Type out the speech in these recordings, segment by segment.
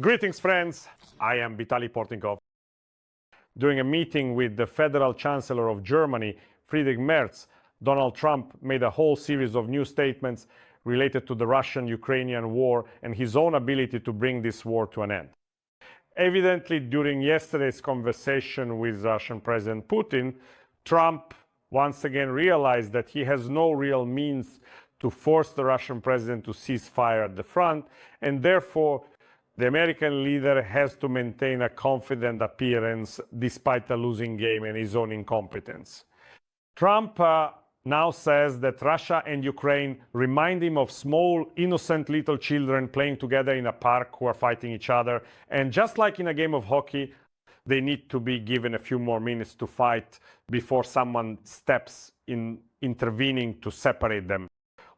Greetings, friends. I am Vitaly Portnikov. During a meeting with the Federal Chancellor of Germany, Trump-Merz, Donald Trump made a whole series of new statements related to the Russian-Ukrainian war and his own ability to bring this war to an end. Evidently, during yesterday's conversation with Russian President Putin, Trump once again realized that he has no real means to force the Russian president to cease fire at the front, and therefore the American leader has to maintain a confident appearance despite a losing game and his own incompetence. Trump now says that Russia and Ukraine remind him of small, innocent little children playing together in a park who are fighting each other. And just like in a game of hockey, they need to be given a few more minutes to fight before someone steps in, intervening to separate them.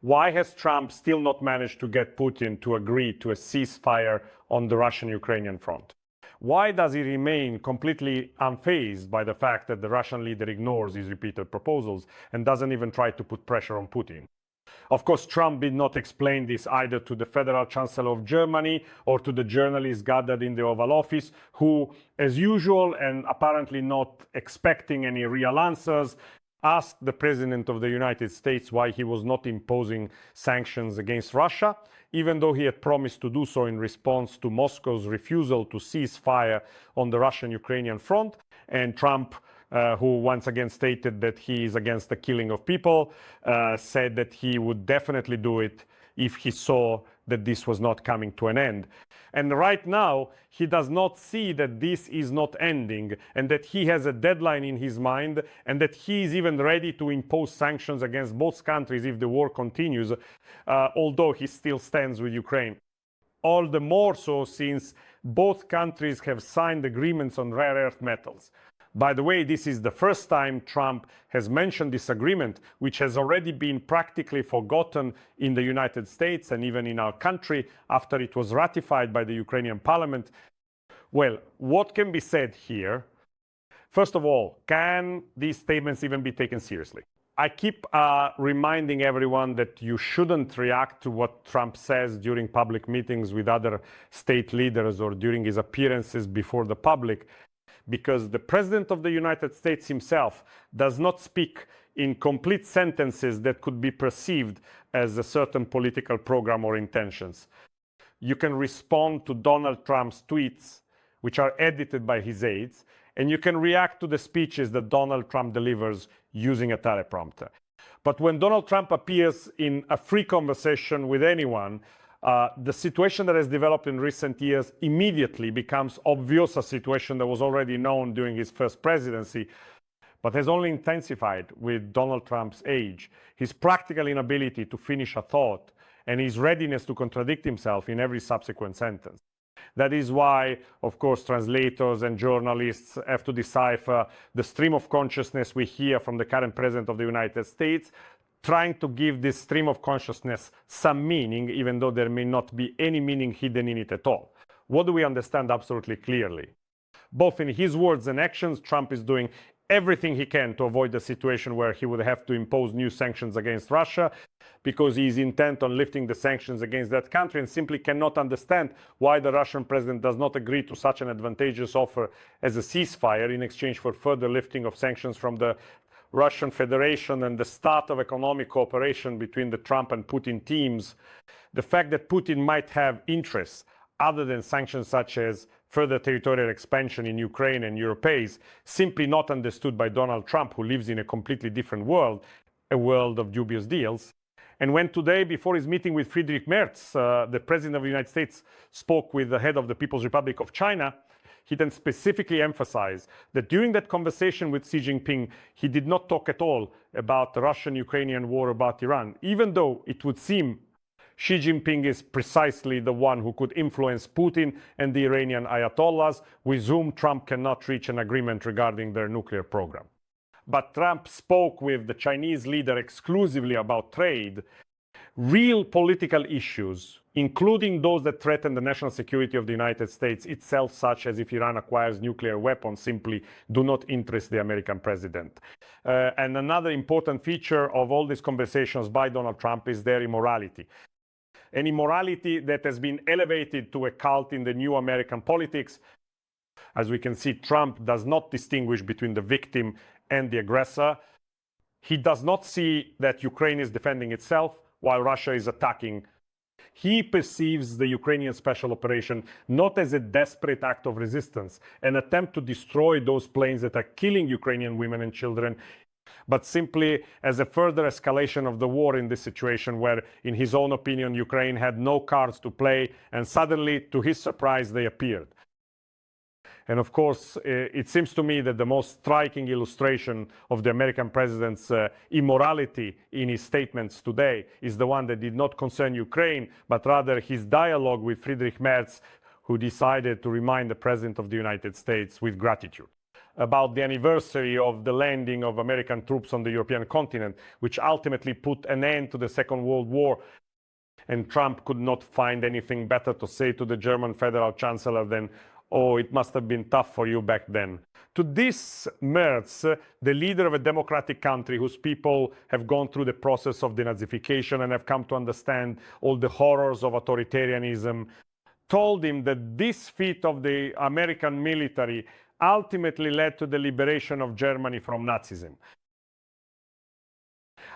Why has Trump still not managed to get Putin to agree to a ceasefire on the Russian-Ukrainian front? Why does he remain completely unfazed by the fact that the Russian leader ignores his repeated proposals and doesn't even try to put pressure on Putin? Of course, Trump did not explain this either to the Federal Chancellor of Germany or to the journalists gathered in the Oval Office, who, as usual, and apparently not expecting any real answers, asked the President of the United States why he was not imposing sanctions against Russia, even though he had promised to do so in response to Moscow's refusal to cease fire on the Russian-Ukrainian front. And Trump, who once again stated that he is against the killing of people, said that he would definitely do it if he saw that this was not coming to an end. And right now, he does not see that this is not ending and that he has a deadline in his mind and that he is even ready to impose sanctions against both countries if the war continues, although he still stands with Ukraine. All the more so since both countries have signed agreements on rare earth metals. By the way, this is the first time Trump has mentioned this agreement, which has already been practically forgotten in the United States and even in our country after it was ratified by the Ukrainian parliament. Well, what can be said here? First of all, can these statements even be taken seriously? I keep reminding everyone that you shouldn't react to what Trump says during public meetings with other state leaders or during his appearances before the public, because the President of the United States himself does not speak in complete sentences that could be perceived as a certain political program or intentions. You can respond to Donald Trump's tweets, which are edited by his aides, and you can react to the speeches that Donald Trump delivers using a teleprompter. But when Donald Trump appears in a free conversation with anyone, the situation that has developed in recent years immediately becomes obvious, a situation that was already known during his first presidency, but has only intensified with Donald Trump's age, his practical inability to finish a thought, and his readiness to contradict himself in every subsequent sentence. That is why, of course, translators and journalists have to decipher the stream of consciousness we hear from the current President of the United States, trying to give this stream of consciousness some meaning, even though there may not be any meaning hidden in it at all. What do we understand absolutely clearly? Both in his words and actions, Trump is doing everything he can to avoid a situation where he would have to impose new sanctions against Russia, because he is intent on lifting the sanctions against that country and simply cannot understand why the Russian president does not agree to such an advantageous offer as a ceasefire in exchange for further lifting of sanctions from the Russian Federation and the start of economic cooperation between the Trump and Putin teams. The fact that Putin might have interests other than sanctions such as further territorial expansion in Ukraine and Europe is simply not understood by Donald Trump, who lives in a completely different world, a world of dubious deals. And when today, before his meeting with Trump-Merz, the President of the United States spoke with the head of the People's Republic of China, he then specifically emphasized that during that conversation with Xi Jinping, he did not talk at all about the Russian-Ukrainian war, about Iran, even though it would seem Xi Jinping is precisely the one who could influence Putin and the Iranian Ayatollahs, with whom Trump cannot reach an agreement regarding their nuclear program. But Trump spoke with the Chinese leader exclusively about trade. Real political issues, including those that threaten the national security of the United States itself, such as if Iran acquires nuclear weapons, simply do not interest the American president. And another important feature of all these conversations by Donald Trump is their immorality. an immorality that has been elevated to a cult in the new American politics. As we can see, Trump does not distinguish between the victim and the aggressor. He does not see that Ukraine is defending itself while Russia is attacking. He perceives the Ukrainian special operation not as a desperate act of resistance, an attempt to destroy those planes that are killing Ukrainian women and children, but simply as a further escalation of the war in this situation where, in his own opinion, Ukraine had no cards to play, and suddenly, to his surprise, they appeared. And of course, it seems to me that the most striking illustration of the American president's immorality in his statements today is the one that did not concern Ukraine, but rather his dialogue with Trump-Merz, who decided to remind the President of the United States with gratitude about the anniversary of the landing of American troops on the European continent, which ultimately put an end to the Second World War. And Trump could not find anything better to say to the German Federal Chancellor than, "Oh, it must have been tough for you back then." To this Merz, the leader of a democratic country whose people have gone through the process of denazification and have come to understand all the horrors of authoritarianism, told him that this feat of the American military ultimately led to the liberation of Germany from Nazism.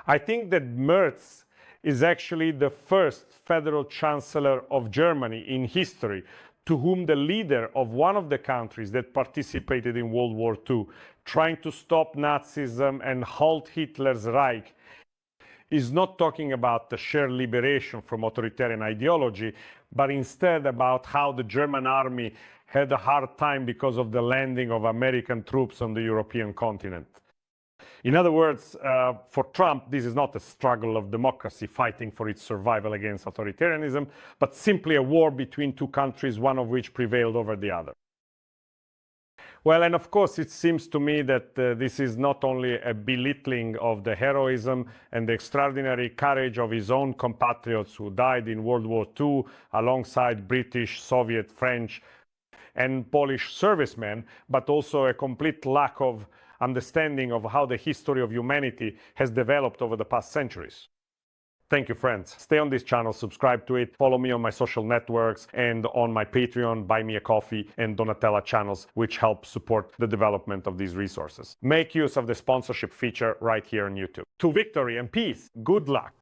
I think that Merz is actually the first federal chancellor of Germany in history to whom the leader of one of the countries that participated in World War II, trying to stop Nazism and halt Hitler's Reich, is not talking about the shared liberation from authoritarian ideology, but instead about how the German army had a hard time because of the landing of American troops on the European continent. In other words, for Trump, this is not a struggle of democracy fighting for its survival against authoritarianism, but simply a war between two countries, one of which prevailed over the other. Well, and of course, it seems to me that this is not only a belittling of the heroism and the extraordinary courage of his own compatriots who died in World War II alongside British, Soviet, French, and Polish servicemen, but also a complete lack of understanding of how the history of humanity has developed over the past centuries. Thank you, friends. Stay on this channel, subscribe to it, follow me on my social networks and on my Patreon, Buy Me a Coffee and Donatella channels, which help support the development of these resources. Make use of the sponsorship feature right here on YouTube. To victory and peace, good luck.